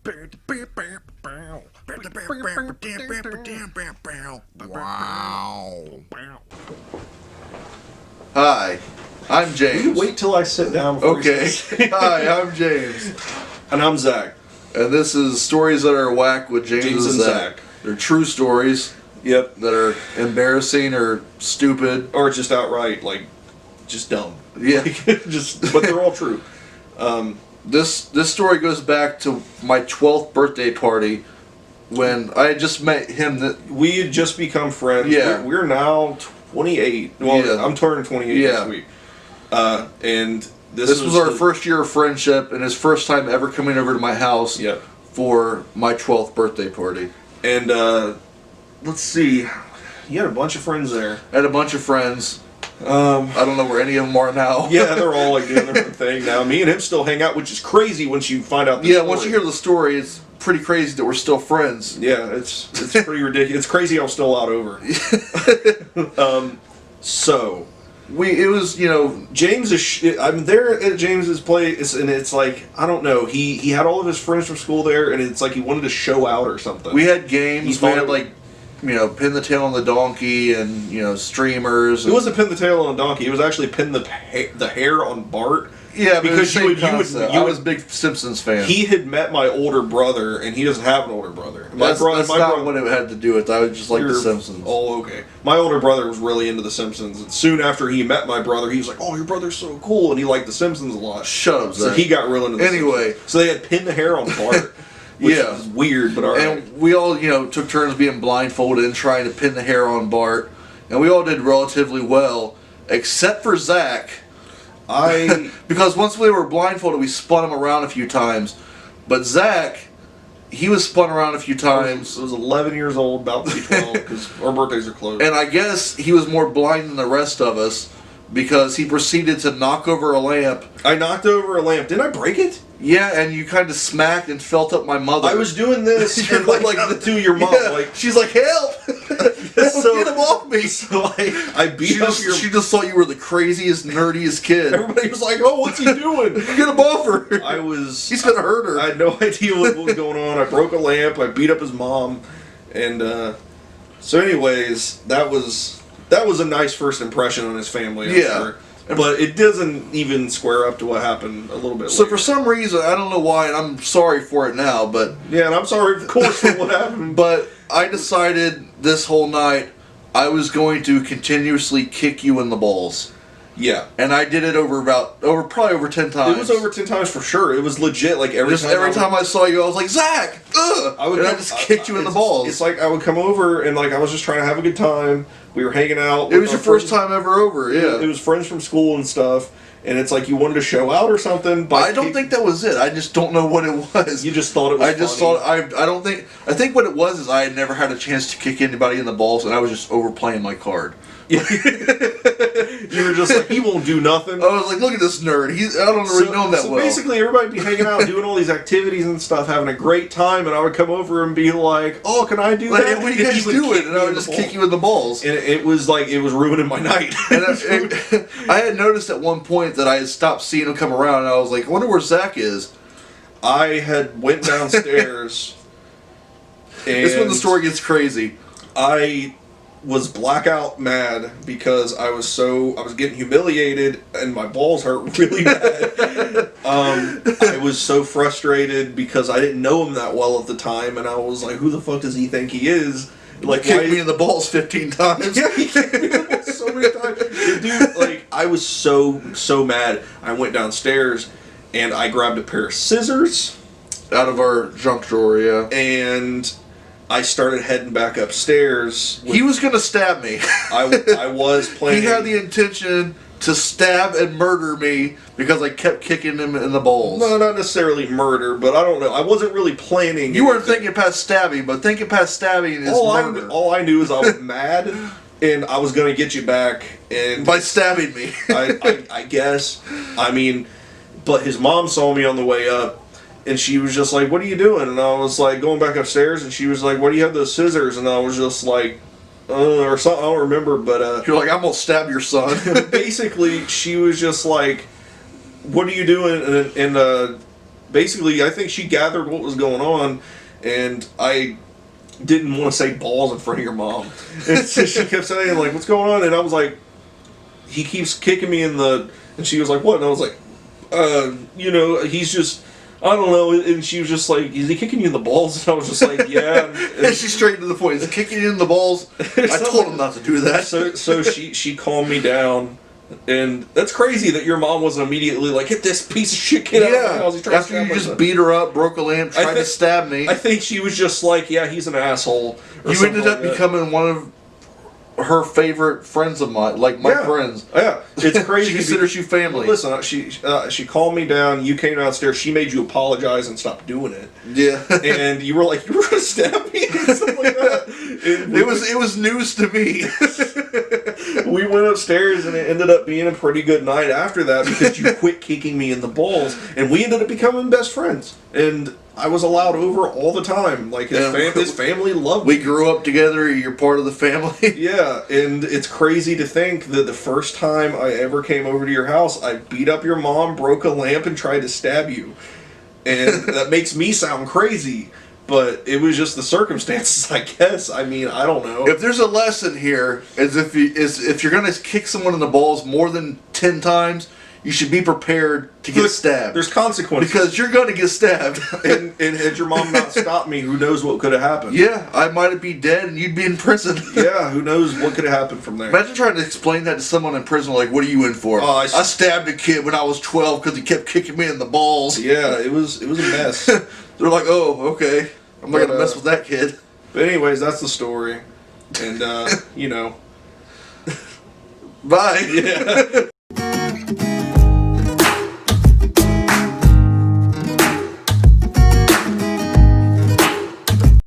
Wow. Hi, I'm James. Wait till I sit down. Okay. Hi, I'm James. And I'm Zach. And this is Stories That Are Whack with James and Zach. They're true stories. Yep. That are embarrassing or stupid. Or just outright, just dumb. Yeah. But they're all true. This story goes back to my 12th birthday party when I had just met him. We had just become friends. Yeah. We're now 28. Well, Yeah. I'm turning 28 this week. And this was our first year of friendship and his first time ever coming over to my house for my 12th birthday party. And let's see. You had a bunch of friends there. I had a bunch of friends. I don't know where any of them are now. Yeah, they're all doing their own thing now. Me and him still hang out, which is crazy once you find out the story. Once you hear the story, it's pretty crazy that we're still friends. Yeah, it's pretty ridiculous. It's crazy I'm still out over. So it was James is. I'm there at James's place, and it's like I don't know. He had all of his friends from school there, and it's like he wanted to show out or something. We had games. We had pin the tail on the donkey and streamers. It wasn't pin the tail on a donkey. It was actually pin the hair on Bart. Yeah, because I was a big Simpsons fan. He had met my older brother, and he doesn't have an older brother. That's not what it had to do with. I was just like the Simpsons. Oh, okay. My older brother was really into the Simpsons, and soon after he met my brother, he was like, "Oh, your brother's so cool," and he liked the Simpsons a lot. Shut up, So he got real into the Simpsons. So they had pin the hair on Bart. Which is weird, but alright. And we all, took turns being blindfolded and trying to pin the hair on Bart, and we all did relatively well, except for Zach. Because once we were blindfolded, we spun him around a few times, but Zach, he was spun around a few times. I was 11 years old, about to be 12, because our birthdays are close. And I guess he was more blind than the rest of us, because he proceeded to knock over a lamp. I knocked over a lamp. Didn't I break it? Yeah, and you kind of smacked and felt up my mother. I was doing this to your mom. Yeah. She's like, help! So, get him off me! So I beat up your... She just thought you were the craziest, nerdiest kid. Everybody was like, oh, what's he doing? Get him off her! He's gonna hurt her. I had no idea what was going on. I broke a lamp. I beat up his mom. And, so anyways, that was a nice first impression on his family, I'm sure. But it doesn't even square up to what happened a little bit later. So for some reason, I don't know why, and I'm sorry for it now, but... Yeah, and I'm sorry, of course, for what happened. But I decided this whole night I was going to continuously kick you in the balls. Yeah. And I did it probably over 10 times. It was over 10 times for sure. It was legit, every time I saw you, I was like, Zach! Ugh! I just kicked you in the balls. It's like I would come over, and I was just trying to have a good time. We were hanging out. It was your first time ever over, yeah. It was friends from school and stuff, and it's like you wanted to show out or something. I don't think that was it. I just don't know what it was. You just thought it was funny. I think what it was is I had never had a chance to kick anybody in the balls, and I was just overplaying my card. You were just like, he won't do nothing. I was like, look at this nerd. I don't really know him that well. So basically, everybody would be hanging out, doing all these activities and stuff, having a great time, and I would come over and be like, "Oh, can I do that?" What are you guys doing? And I would just kick you in the balls. And it was ruining my night. And I had noticed at one point that I had stopped seeing him come around, and I was like, I wonder where Zach is. I had went downstairs. And this is when the story gets crazy. I was blackout mad because I was getting humiliated and my balls hurt really bad. I was so frustrated because I didn't know him that well at the time, and I was like, who the fuck does he think he is? Kicked me in the balls 15 times. Yeah, he kicked me in the balls so many times. Dude, I was so mad. I went downstairs and I grabbed a pair of scissors out of our junk drawer, yeah. And I started heading back upstairs. He was going to stab me. I was planning. He had the intention to stab and murder me because I kept kicking him in the balls. No, not necessarily murder, but I don't know. I wasn't really planning. You weren't thinking past stabbing, but thinking past stabbing is murder. All I knew is I was mad, and I was going to get you back. And by stabbing me. I guess. I mean, but his mom saw me on the way up. And she was just like, what are you doing? And I was like, going back upstairs. And she was like, why do you have those scissors? And I was just like, or something, I don't remember. But you're like, I'm going to stab your son. Basically, she was just like, what are you doing? And basically, I think she gathered what was going on, and I didn't want to say balls in front of your mom. And so she kept saying, like, what's going on? And I was like, he keeps kicking me in the... And she was like, what? And I was like, he's just... I don't know. And she was just like, is he kicking you in the balls? And I was just like, yeah. And she's straight to the point. Is he kicking you in the balls? I told him not to do that. So she calmed me down. And that's crazy that your mom wasn't immediately like, get this piece of shit kid out of my house. He's trying to After stab you my just son." beat her up, broke a lamp, tried to stab me. I think she was just like, yeah, he's an asshole. You ended up becoming one of her favorite friends of mine, like my friends. Yeah, it's crazy. She considers you family. Listen, she calmed me down. You came downstairs. She made you apologize and stop doing it. Yeah, and you were like, you were gonna stab me and stuff like that. It was news to me. We went upstairs and it ended up being a pretty good night after that because you quit kicking me in the balls, and we ended up becoming best friends. And I was allowed over all the time. Like his family loved me. We grew up together. You're part of the family. Yeah, and it's crazy to think that the first time I ever came over to your house, I beat up your mom, broke a lamp, and tried to stab you. And that makes me sound crazy, but it was just the circumstances, I guess. I mean, I don't know. If there's a lesson here, is if you're gonna kick someone in the balls more than 10 times, you should be prepared to get stabbed. There's consequences. Because you're going to get stabbed. and had your mom not stopped me, who knows what could have happened. Yeah, I might be dead and you'd be in prison. Yeah, who knows what could have happened from there. Imagine trying to explain that to someone in prison, like, what are you in for? I stabbed a kid when I was 12 because he kept kicking me in the balls. Yeah, it was a mess. They're like, oh, okay. I'm not going to mess with that kid. But anyways, that's the story. And, Bye. Yeah.